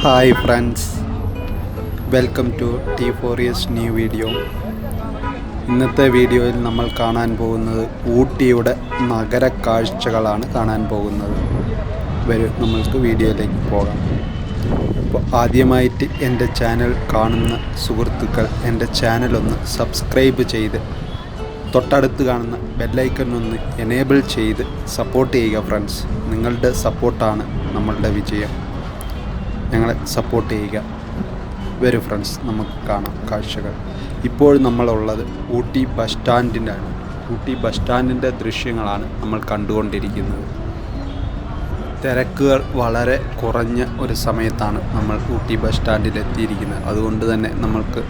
Hi friends, welcome to T4's new video. ഇന്നത്തെ വീഡിയോയിൽ നമ്മൾ കാണാൻ പോകുന്നത് ഊട്ടിയുടെ നഗര കാഴ്ചകളാണ് കാണാൻ പോകുന്നത്. വരും നമ്മൾക്ക് വീഡിയോയിലേക്ക് പോകാം. അപ്പോൾ ആദ്യമായിട്ട് എൻ്റെ ചാനൽ കാണുന്ന സുഹൃത്തുക്കൾ എൻ്റെ ചാനലൊന്ന് സബ്സ്ക്രൈബ് ചെയ്ത് തൊട്ടടുത്ത് കാണുന്ന ബെല്ലൈക്കൺ ഒന്ന് എനേബിൾ ചെയ്ത് സപ്പോർട്ട് ചെയ്യുക ഫ്രണ്ട്സ്. നിങ്ങളുടെ സപ്പോർട്ടാണ് നമ്മളുടെ വിജയം. ഞങ്ങളെ സപ്പോർട്ട് ചെയ്യുക. വരൂ ഫ്രണ്ട്സ്, നമുക്ക് കാണാം കാഴ്ചകൾ. ഇപ്പോൾ നമ്മളുള്ളത് ഊട്ടി ബസ് സ്റ്റാൻഡിൻ്റെയാണ്. ഊട്ടി ബസ് സ്റ്റാൻഡിൻ്റെ ദൃശ്യങ്ങളാണ് നമ്മൾ കണ്ടുകൊണ്ടിരിക്കുന്നത്. തിരക്കുകൾ വളരെ കുറഞ്ഞ ഒരു സമയത്താണ് നമ്മൾ ഊട്ടി ബസ് സ്റ്റാൻഡിൽ എത്തിയിരിക്കുന്നത്. അതുകൊണ്ട് തന്നെ നമ്മൾക്ക്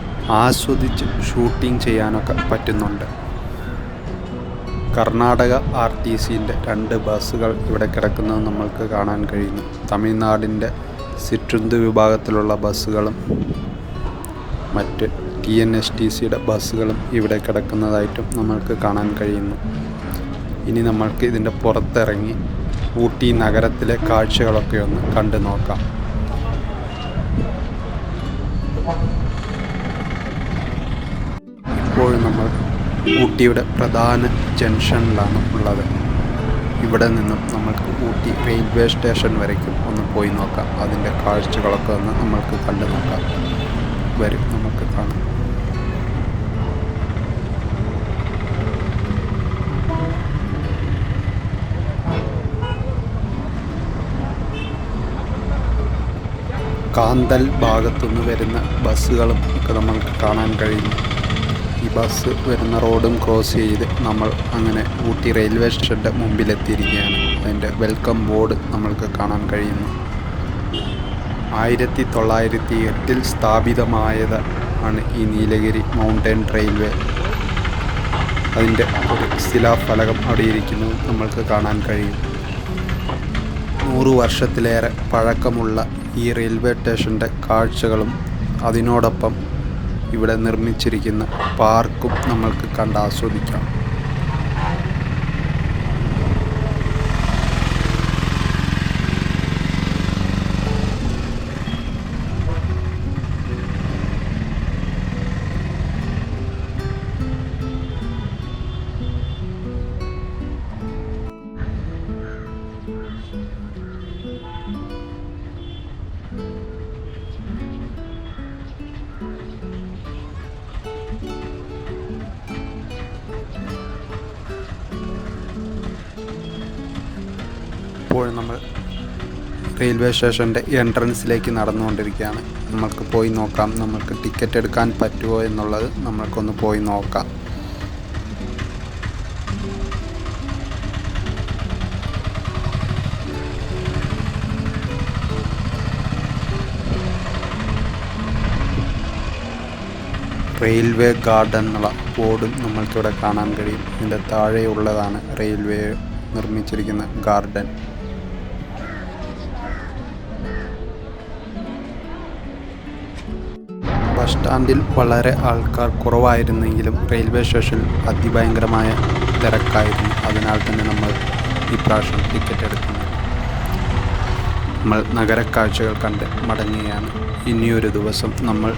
ആസ്വദിച്ച് ഷൂട്ടിംഗ് ചെയ്യാനൊക്കെ പറ്റുന്നുണ്ട്. കർണാടക ATCൻ്റെ 2 ബസ്സുകൾ ഇവിടെ കിടക്കുന്നത് നമ്മൾക്ക് കാണാൻ കഴിയുന്നു. തമിഴ്നാടിൻ്റെ സിറ്റുന്ത് വിഭാഗത്തിലുള്ള ബസ്സുകളും മറ്റ് TNSTCയുടെ ബസ്സുകളും ഇവിടെ കിടക്കുന്നതായിട്ടും നമ്മൾക്ക് കാണാൻ കഴിയുന്നു. ഇനി നമ്മൾക്ക് ഇതിൻ്റെ പുറത്തിറങ്ങി ഊട്ടി നഗരത്തിലെ കാഴ്ചകളൊക്കെ ഒന്ന് കണ്ടു നോക്കാം. ഇപ്പോൾ നമ്മൾ ഊട്ടിയുടെ പ്രധാന ജംഗ്ഷനിലാണ് ഉള്ളത്. ഇവിടെ നിന്നും നമ്മൾക്ക് ഊട്ടി റെയിൽവേ സ്റ്റേഷൻ വരയ്ക്കും ഒന്ന് പോയി നോക്കാം. അതിൻ്റെ കാഴ്ചകളൊക്കെ ഒന്ന് നമ്മൾക്ക് കണ്ടു നോക്കാം. വരും, നമുക്ക് കാണാം. കാന്തൽ ഭാഗത്തുനിന്ന് വരുന്ന ബസ്സുകളും ഒക്കെ നമ്മൾക്ക് കാണാൻ കഴിയുന്നു. ഈ ബസ് വരുന്ന റോഡും ക്രോസ് ചെയ്ത് നമ്മൾ അങ്ങനെ ഊട്ടി റെയിൽവേ സ്റ്റേഷൻ്റെ മുമ്പിലെത്തിയിരിക്കുകയാണ്. അതിൻ്റെ വെൽക്കം ബോർഡ് നമ്മൾക്ക് കാണാൻ കഴിയുന്നു. 1908 സ്ഥാപിതമായത് ആണ് ഈ നീലഗിരി മൗണ്ടൻ റെയിൽവേ. അതിൻ്റെ ഒരു ശിലാഫലകം അവിടെ ഇരിക്കുന്നത് നമ്മൾക്ക് കാണാൻ കഴിയും. 100 വർഷത്തിലേറെ പഴക്കമുള്ള ഈ റെയിൽവേ സ്റ്റേഷൻ്റെ കാഴ്ചകളും അതിനോടൊപ്പം ഇവിടെ നിർമ്മിച്ചിരിക്കുന്ന പാർക്കും നമ്മൾക്ക് കണ്ടാസ്വദിക്കാം. ഇപ്പോൾ നമ്മൾ റെയിൽവേ സ്റ്റേഷൻ്റെ എൻട്രൻസിലേക്ക് നടന്നുകൊണ്ടിരിക്കുകയാണ്. നമ്മൾക്ക് പോയി നോക്കാം. നമ്മൾക്ക് ടിക്കറ്റ് എടുക്കാൻ പറ്റുമോ എന്നുള്ളത് നമ്മൾക്കൊന്ന് പോയി നോക്കാം. റെയിൽവേ ഗാർഡൻ എന്നുള്ള ബോർഡും നമ്മൾക്കിവിടെ കാണാൻ കഴിയും. ഇതിൻ്റെ താഴെയുള്ളതാണ് റെയിൽവേ നിർമ്മിച്ചിരിക്കുന്ന ഗാർഡൻ. ബസ് സ്റ്റാൻഡിൽ വളരെ ആൾക്കാർ കുറവായിരുന്നെങ്കിലും റെയിൽവേ സ്റ്റേഷനിൽ അതിഭയങ്കരമായ തിരക്കായിരുന്നു. അതിനാൽ തന്നെ നമ്മൾ ഇപ്രാവശ്യം ടിക്കറ്റ് എടുക്കുന്നു. നമ്മൾ നഗരക്കാഴ്ചകൾ കണ്ട് മടങ്ങുകയാണ്. ഇനിയൊരു ദിവസം നമ്മൾ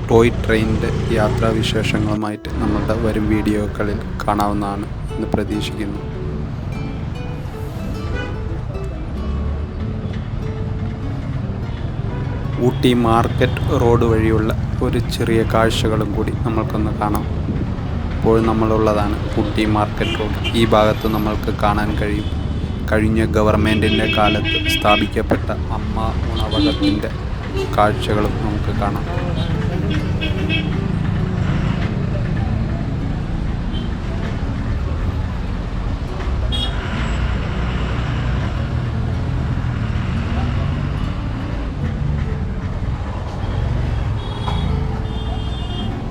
ടോയ് ട്രെയിനിൻ്റെ യാത്രാവിശേഷങ്ങളുമായിട്ട് നമ്മളുടെ വരും വീഡിയോകളിൽ കാണാവുന്നതാണ് എന്ന് പ്രതീക്ഷിക്കുന്നു. ഊട്ടി മാർക്കറ്റ് റോഡ് വഴിയുള്ള ഒരു ചെറിയ കാഴ്ചകളും കൂടി നമ്മൾക്കൊന്ന് കാണാം. ഇപ്പോൾ നമ്മളുള്ളതാണ് ഊട്ടി മാർക്കറ്റ് റോഡ്. ഈ ഭാഗത്ത് നമ്മൾക്ക് കാണാൻ കഴിയും കഴിഞ്ഞ ഗവൺമെൻറ്റിൻ്റെ കാലത്ത് സ്ഥാപിക്കപ്പെട്ട അമ്മ ഉണവകത്തിൻ്റെ കാഴ്ചകളും നമുക്ക് കാണാം.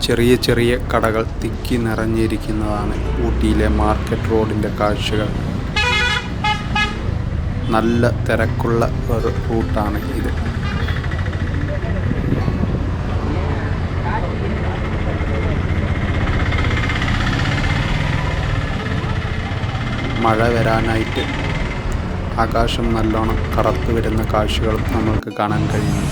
ചെറിയ ചെറിയ കടകൾ തിക്കി നിറഞ്ഞിരിക്കുന്നതാണ് ഊട്ടിയിലെ മാർക്കറ്റ് റോഡിൻ്റെ കാഴ്ചകൾ. നല്ല തിരക്കുള്ള ഒരു റൂട്ടാണ് ഇത്. മഴ വരാനായിട്ട് ആകാശം നല്ലോണം കറുത്തു വരുന്ന കാഴ്ചകളും നമ്മൾക്ക് കാണാൻ കഴിയുന്നു.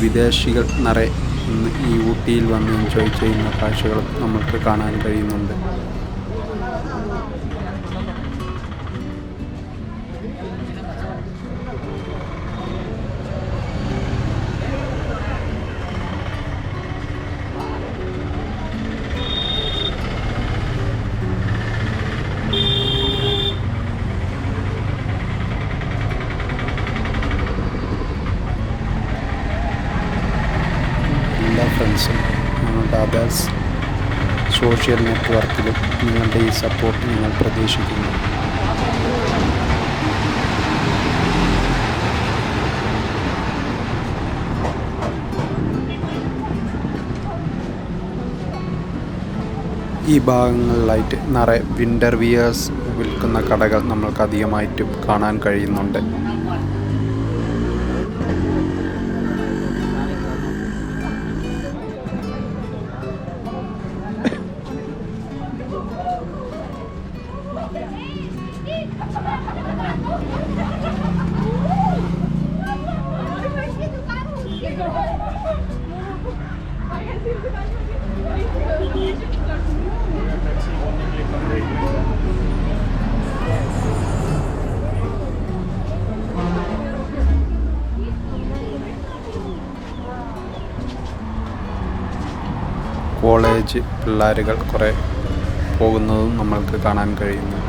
വിദേശികൾ നിറയെ ഇന്ന് ഈ ഊട്ടിയിൽ വന്ന് എൻജോയ് ചെയ്യുന്ന കാഴ്ചകളും നമ്മൾക്ക് കാണാൻ കഴിയുന്നുണ്ട്. എല്ലാ ഫ്രണ്ട്സും ഞങ്ങളുടെ അതേഴ്സ് സോഷ്യൽ നെറ്റ്വർക്കിലും നിങ്ങളുടെ ഈ സപ്പോർട്ട് ഞങ്ങൾ പ്രതീക്ഷിക്കുന്നു. ഈ ഭാഗങ്ങളിലായിട്ട് നിറയെ വിൻ്റർ വിയേഴ്സ് വിൽക്കുന്ന കടകൾ നമ്മൾക്ക് അധികമായിട്ടും കാണാൻ കഴിയുന്നുണ്ട്. കോളേജ് പിള്ളേരുകൾ കുറേ പോകുന്നതും നമ്മൾക്ക് കാണാൻ കഴിയുന്നു.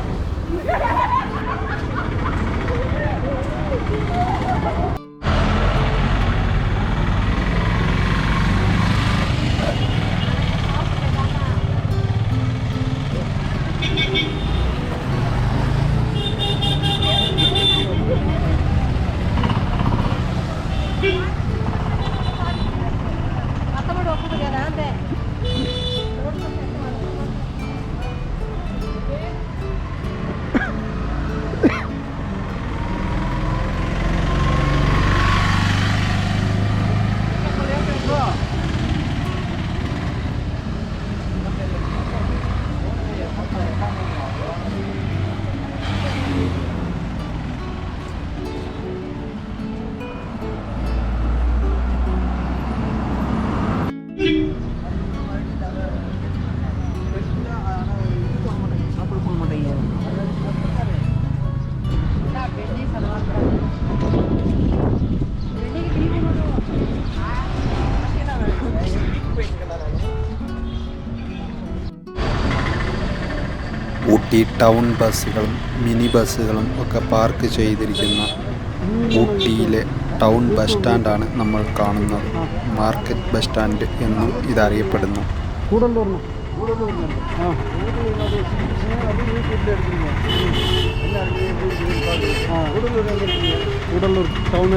ഊട്ടി ടൗൺ ബസ്സുകളും മിനി ബസ്സുകളും ഒക്കെ പാർക്ക് ചെയ്തിരിക്കുന്ന ഊട്ടിയിലെ ടൗൺ ബസ് സ്റ്റാൻഡാണ് നമ്മൾ കാണുന്നത്. മാർക്കറ്റ് ബസ് സ്റ്റാൻഡ് എന്നും ഇതറിയപ്പെടുന്നു. ഗുഡല്ലൂർ ടൗൺ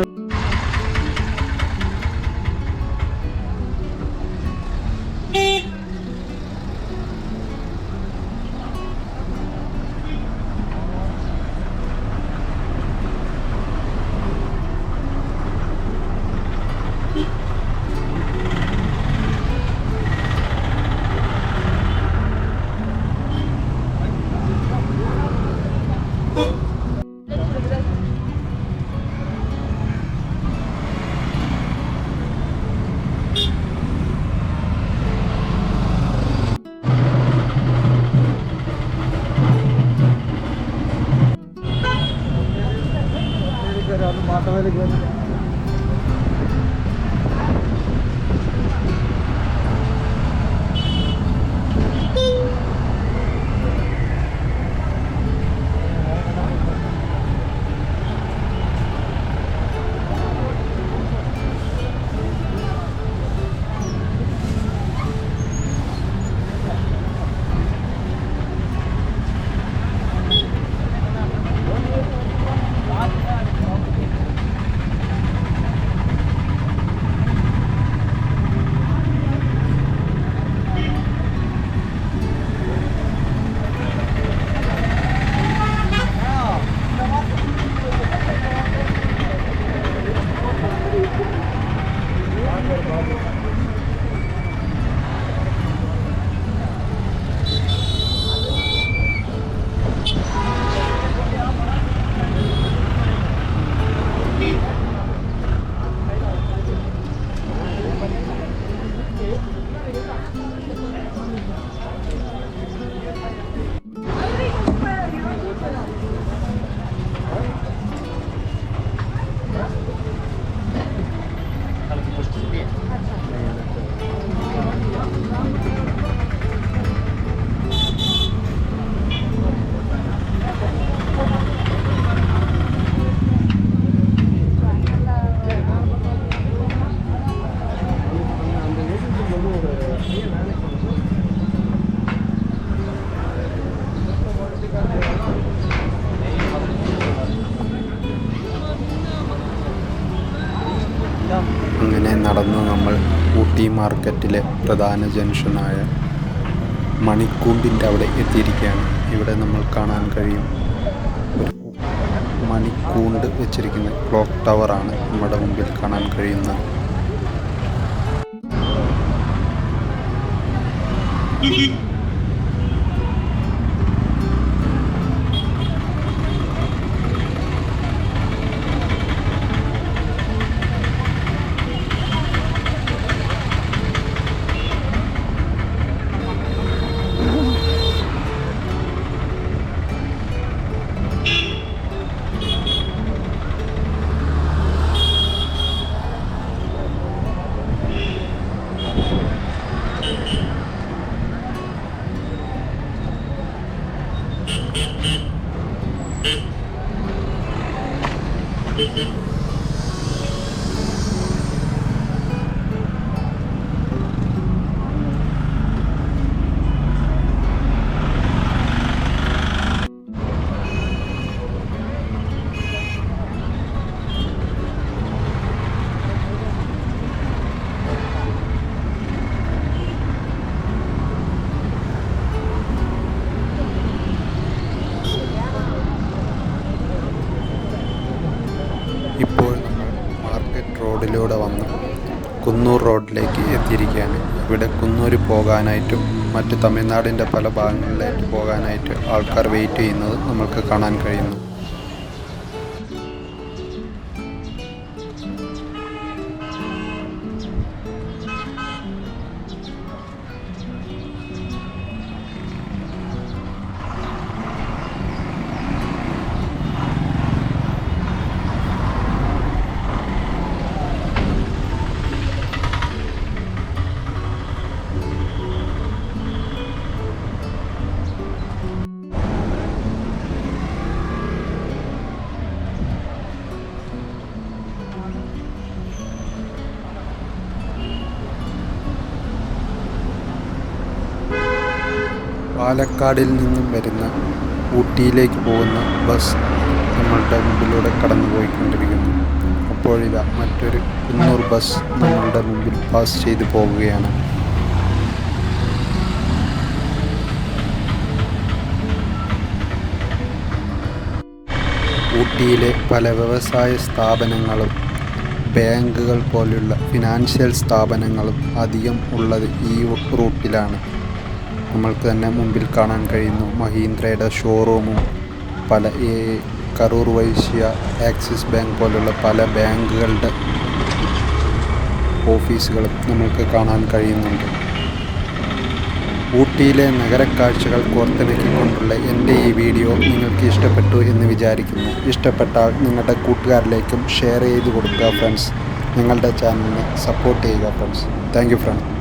നടന്ന് നമ്മൾ ഊട്ടി മാർക്കറ്റിലെ പ്രധാന ജംഗ്ഷനായ മണിക്കൂണ്ടിൻ്റെ അവിടെ എത്തിയിരിക്കുകയാണ്. ഇവിടെ നമ്മൾ കാണാൻ കഴിയും ഒരു മണിക്കൂണ്ട് വെച്ചിരിക്കുന്ന ക്ലോക്ക് ടവറാണ് നമ്മുടെ മുമ്പിൽ കാണാൻ കഴിയുന്നത്. ഇപ്പോൾ നമ്മൾ മാർക്കറ്റ് റോഡിലൂടെ വന്ന് കുന്നൂർ റോഡിലേക്ക് എത്തിയിരിക്കുകയാണ്. ഇവിടെ കുന്നൂർ പോകാനായിട്ടും മറ്റ് തമിഴ്നാടിൻ്റെ പല ഭാഗങ്ങളിലേക്ക് പോകാനായിട്ട് ആൾക്കാർ വെയിറ്റ് ചെയ്യുന്നത് നമ്മൾക്ക് കാണാൻ കഴിയുന്നു. പാലക്കാടിൽ നിന്നും വരുന്ന ഊട്ടിയിലേക്ക് പോകുന്ന ബസ് നമ്മളുടെ മുമ്പിലൂടെ കടന്നു പോയിക്കൊണ്ടിരിക്കുന്നു. അപ്പോഴിതാ മറ്റൊരു കുന്നൂർ ബസ് നമ്മളുടെ മുമ്പിൽ പാസ് ചെയ്തു പോവുകയാണ്. ഊട്ടിയിലെ പല വ്യവസായ സ്ഥാപനങ്ങളും ബാങ്കുകൾ പോലുള്ള ഫിനാൻഷ്യൽ സ്ഥാപനങ്ങളും അധികം ഉള്ളത് ഈ റൂട്ടിലാണ്. നമ്മൾക്ക് തന്നെ മുമ്പിൽ കാണാൻ കഴിയുന്നു മഹീന്ദ്രയുടെ ഷോറൂമും പല കരൂർ വൈശ്യ, ആക്സിസ് ബാങ്ക് പോലുള്ള പല ബാങ്കുകളുടെ ഓഫീസുകളും നമ്മൾക്ക് കാണാൻ കഴിയുന്നുണ്ട്. ഊട്ടിയിലെ നഗരക്കാഴ്ചകൾ കോർത്തിണക്കിക്കൊണ്ടുള്ള എൻ്റെ ഈ വീഡിയോ നിങ്ങൾക്ക് ഇഷ്ടപ്പെട്ടു എന്ന് വിചാരിക്കുന്നു. ഇഷ്ടപ്പെട്ടാൽ നിങ്ങളുടെ കൂട്ടുകാരിലേക്കും ഷെയർ ചെയ്ത് കൊടുക്കുക ഫ്രണ്ട്സ്. നിങ്ങളുടെ ചാനലിനെ സപ്പോർട്ട് ചെയ്യുക ഫ്രണ്ട്സ്. Thank you friends.